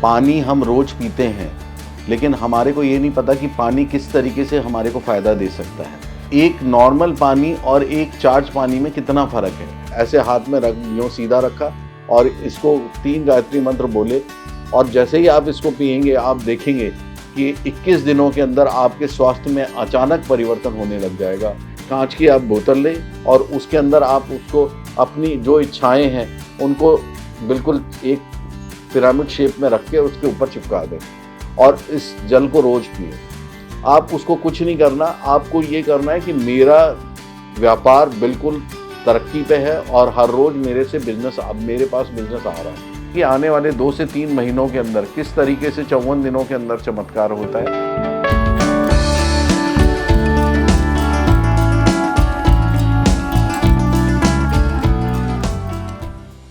पानी हम रोज पीते हैं, लेकिन हमारे को ये नहीं पता कि पानी किस तरीके से हमारे को फ़ायदा दे सकता है। एक नॉर्मल पानी और एक चार्ज पानी में कितना फ़र्क है। ऐसे हाथ में रख, यूँ सीधा रखा और इसको 3 गायत्री मंत्र बोले, और जैसे ही आप इसको पिएंगे आप देखेंगे कि 21 दिनों के अंदर आपके स्वास्थ्य में अचानक परिवर्तन होने लग जाएगा। कांच की आप बोतल लें और उसके अंदर आप उसको अपनी जो इच्छाएं हैं उनको बिल्कुल एक पिरामिड शेप में रख के उसके ऊपर चिपका दें और इस जल को रोज पिए। आप उसको कुछ नहीं करना, आपको ये करना है कि मेरा व्यापार बिल्कुल तरक्की पे है और हर रोज मेरे पास बिजनेस आ रहा है। कि आने वाले 2 से 3 महीनों के अंदर किस तरीके से 54 दिनों के अंदर चमत्कार होता है।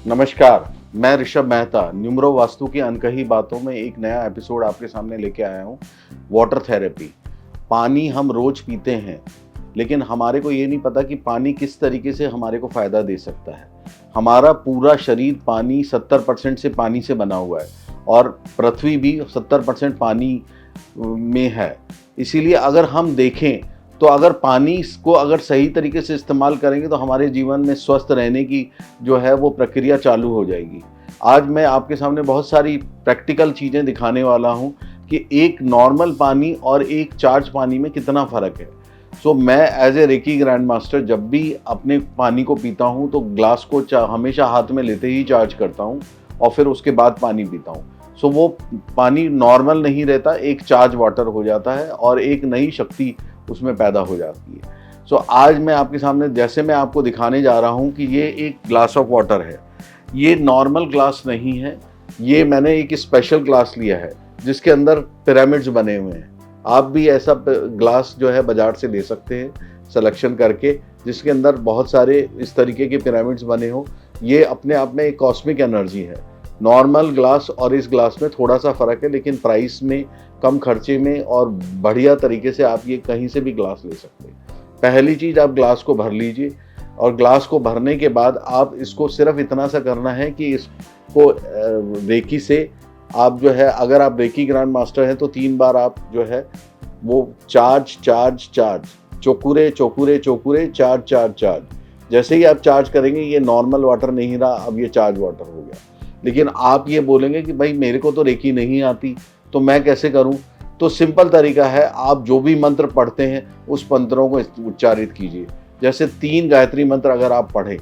नमस्कार, मैं ऋषभ मेहता न्यूमरो वास्तु की अनकही बातों में एक नया एपिसोड आपके सामने लेके आया हूँ। Water therapy. पानी हम रोज पीते हैं, लेकिन हमारे को ये नहीं पता कि पानी किस तरीके से हमारे को फ़ायदा दे सकता है। हमारा पूरा शरीर पानी 70% से पानी से बना हुआ है और पृथ्वी भी 70% पानी में है। इसीलिए अगर हम देखें तो अगर पानी को अगर सही तरीके से इस्तेमाल करेंगे तो हमारे जीवन में स्वस्थ रहने की जो है वो प्रक्रिया चालू हो जाएगी। आज मैं आपके सामने बहुत सारी प्रैक्टिकल चीज़ें दिखाने वाला हूँ कि एक नॉर्मल पानी और एक चार्ज पानी में कितना फ़र्क है। सो मैं as a reiki grand master जब भी अपने पानी को पीता हूँ तो ग्लास को हमेशा हाथ में लेते ही चार्ज करता हूँ और फिर उसके बाद पानी पीता हूँ। सो वो पानी नॉर्मल नहीं रहता, एक चार्ज वाटर हो जाता है और एक नई शक्ति उसमें पैदा हो जाती है। सो आज मैं आपके सामने जैसे मैं आपको दिखाने जा रहा हूँ कि ये एक ग्लास ऑफ वाटर है। ये नॉर्मल ग्लास नहीं है, ये मैंने एक स्पेशल ग्लास लिया है जिसके अंदर पिरामिड्स बने हुए हैं। आप भी ऐसा ग्लास जो है बाजार से ले सकते हैं सिलेक्शन करके, जिसके अंदर बहुत सारे इस तरीके के पिरामिड्स बने हो। ये अपने आप में एक कॉस्मिक एनर्जी है। नॉर्मल ग्लास और इस ग्लास में थोड़ा सा फ़र्क है, लेकिन प्राइस में, कम खर्चे में और बढ़िया तरीके से आप ये कहीं से भी ग्लास ले सकते हैं। पहली चीज़, आप ग्लास को भर लीजिए और ग्लास को भरने के बाद आप इसको सिर्फ इतना सा करना है कि इसको रेकी से आप जो है, अगर आप रेकी ग्रैंड मास्टर हैं तो 3 बार आप जो है वो चार्ज चार्ज चार्ज, चोकुरे चोकुरे चोकुरे, चार्ज चार्ज चार्ज। जैसे ही आप चार्ज करेंगे ये नॉर्मल वाटर नहीं रहा, अब ये चार्ज वाटर हो गया। लेकिन आप ये बोलेंगे कि भाई मेरे को तो रेकी नहीं आती तो मैं कैसे करूं? तो सिंपल तरीका है, आप जो भी मंत्र पढ़ते हैं उस मंत्रों को उच्चारित कीजिए। जैसे 3 गायत्री मंत्र अगर आप पढ़ें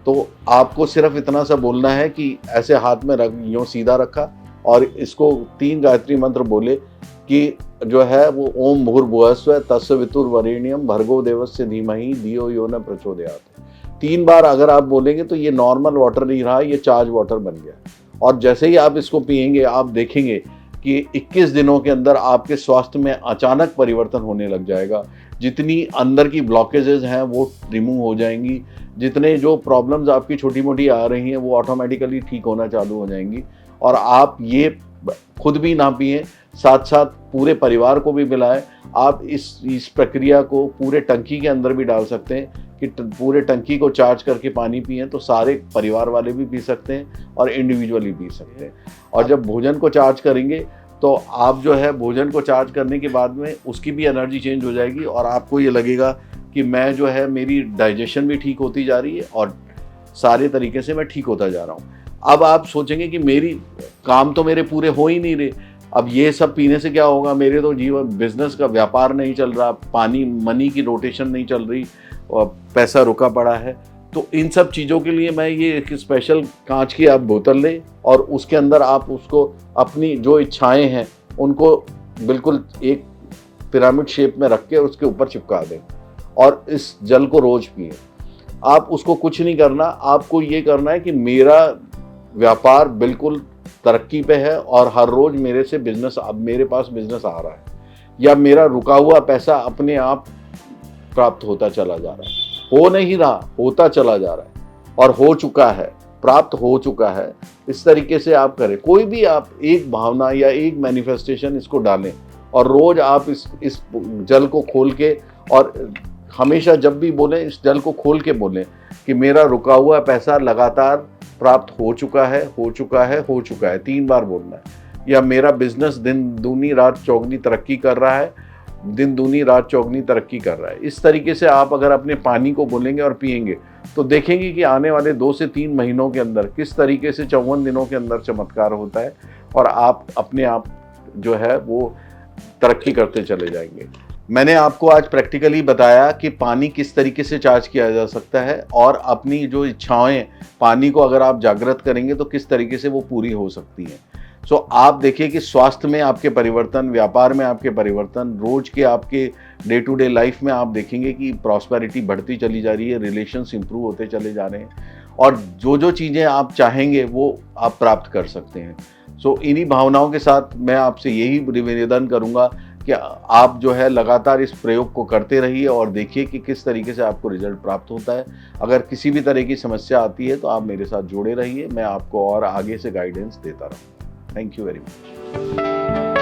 तो आपको सिर्फ इतना सा बोलना है कि ऐसे हाथ में रख, यूँ सीधा रखा और इसको 3 गायत्री मंत्र बोले कि जो है वो ओम भूर्भुवस्सुवः तत्सवितुर्वरेण्यं भर्गो देवस्य धीमहि धियो यो न प्रचोदयात्। 3 बार अगर आप बोलेंगे तो ये नॉर्मल वाटर नहीं रहा, ये चार्ज वाटर बन गया। और जैसे ही आप इसको पिएंगे आप देखेंगे कि 21 दिनों के अंदर आपके स्वास्थ्य में अचानक परिवर्तन होने लग जाएगा। जितनी अंदर की ब्लॉकेजेस हैं वो रिमूव हो जाएंगी, जितने जो प्रॉब्लम्स आपकी छोटी मोटी आ रही हैं वो ऑटोमेटिकली ठीक होना चालू हो जाएंगी। और आप ये खुद भी ना पिएं, साथ साथ पूरे परिवार को भी पिलाएं। आप इस प्रक्रिया को पूरे टंकी के अंदर भी डाल सकते हैं कि पूरे टंकी को चार्ज करके पानी पिएं, तो सारे परिवार वाले भी पी सकते हैं और इंडिविजुअली पी सकते हैं। और जब भोजन को चार्ज करेंगे तो आप जो है भोजन को चार्ज करने के बाद में उसकी भी एनर्जी चेंज हो जाएगी और आपको ये लगेगा कि मैं जो है मेरी डाइजेशन भी ठीक होती जा रही है और सारे तरीके से मैं ठीक होता जा रहा हूँ। अब आप सोचेंगे कि मेरी काम तो मेरे पूरे हो ही नहीं रहे, अब ये सब पीने से क्या होगा, मेरे तो जीवन बिजनेस का व्यापार नहीं चल रहा, मनी की रोटेशन नहीं चल रही और पैसा रुका पड़ा है। तो इन सब चीज़ों के लिए मैं ये एक स्पेशल कांच की आप बोतल लें और उसके अंदर आप उसको अपनी जो इच्छाएं हैं उनको बिल्कुल एक पिरामिड शेप में रख के उसके ऊपर चिपका दें और इस जल को रोज पिए। आप उसको कुछ नहीं करना, आपको ये करना है कि मेरा व्यापार बिल्कुल तरक्की पे है और हर रोज मेरे पास बिजनेस आ रहा है, या मेरा रुका हुआ पैसा अपने आप प्राप्त होता चला जा रहा है। हो नहीं रहा, होता चला जा रहा है और हो चुका है, प्राप्त हो चुका है। इस तरीके से आप करें। कोई भी आप एक भावना या एक मैनिफेस्टेशन इसको डालें और रोज आप इस जल को खोल के, और हमेशा जब भी बोलें इस जल को खोल के बोलें कि मेरा रुका हुआ पैसा लगातार प्राप्त हो चुका है, हो चुका है, हो चुका है। 3 बार बोलना है। या मेरा बिजनेस दिन दूनी रात चौगनी तरक्की कर रहा है, दिन दूनी रात चौगनी तरक्की कर रहा है। इस तरीके से आप अगर अपने पानी को बोलेंगे और पिएंगे तो देखेंगे कि आने वाले 2 से 3 महीनों के अंदर किस तरीके से 54 दिनों के अंदर चमत्कार होता है और आप अपने आप जो है वो तरक्की करते चले जाएंगे। मैंने आपको आज प्रैक्टिकली बताया कि पानी किस तरीके से चार्ज किया जा सकता है और अपनी जो इच्छाएं पानी को अगर आप जागृत करेंगे तो किस तरीके से वो पूरी हो सकती हैं। सो आप देखिए कि स्वास्थ्य में आपके परिवर्तन, व्यापार में आपके परिवर्तन, रोज के आपके डे टू डे लाइफ में आप देखेंगे कि प्रॉस्पेरिटी बढ़ती चली जा रही है, रिलेशंस इंप्रूव होते चले जा रहे हैं और जो जो चीज़ें आप चाहेंगे वो आप प्राप्त कर सकते हैं। सो इन्हीं भावनाओं के साथ मैं आपसे यही निवेदन करूंगा कि आप जो है लगातार इस प्रयोग को करते रहिए और देखिए कि किस तरीके से आपको रिजल्ट प्राप्त होता है। अगर किसी भी तरह की समस्या आती है तो आप मेरे साथ जुड़े रहिए, मैं आपको और आगे से गाइडेंस देता रहूँगा। Thank you very much.